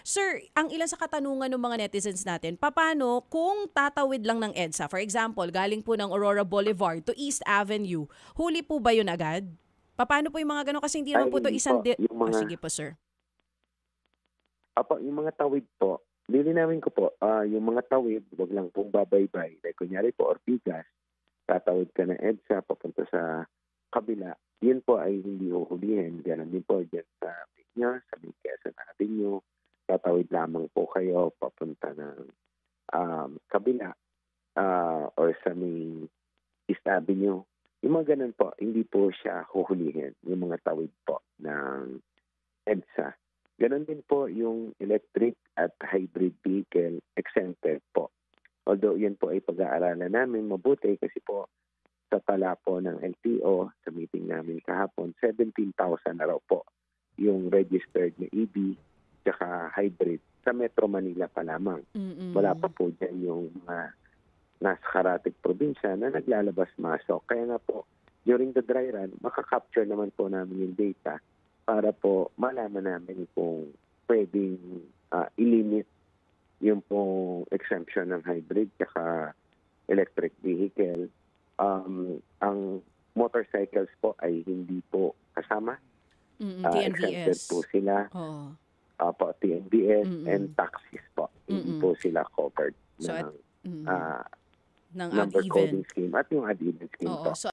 Sir, ang ilan sa katanungan ng mga netizens natin, paano kung tatawid lang ng EDSA? For example, galing po ng Aurora Boulevard to East Avenue, huli po ba yun agad? Paano po yung mga ganun? Kasi hindi Ay naman po ito hindi po, yung sige mga po, sir. yung mga tawid po, lilinawin ko po, yung mga tawid, wag lang pong babaybay. Like kunyari po, Ortigas, tatawid ka ng EDSA papunta sa kabila, yun po ay hindi uhulihin. Ganon din po dyan sa Piña, sa may Quezon Avenue, tatawid lamang po kayo papunta ng kabila or sa may East Avenue. Yung mga ganun po, hindi po siya huhulihin, yung mga tawid po ng EDSA. Ganon din po yung electric at hybrid vehicle exempted po. Although yan po ay pag-aaralan namin mabuti kasi po sa tala po ng LTO sa meeting namin kahapon, 17,000 na raw po yung registered na EV tsaka hybrid sa Metro Manila pa lamang. Wala pa po dyan yung mga nasa karatig probinsya na naglalabas-masok. Kaya nga po, during the dry run, makakapture naman po namin yung data para po malaman namin kung pwedeng ilimit yung pong exemption ng hybrid tsaka electric vehicle. Ang motorcycles po ay hindi po kasama. Exempted TNVS. po sila. Oo. Po, TNVS and taxis po. Hindi po sila covered So, ng ng number ad-even. coding scheme at yung ad-even scheme Oo. po. So,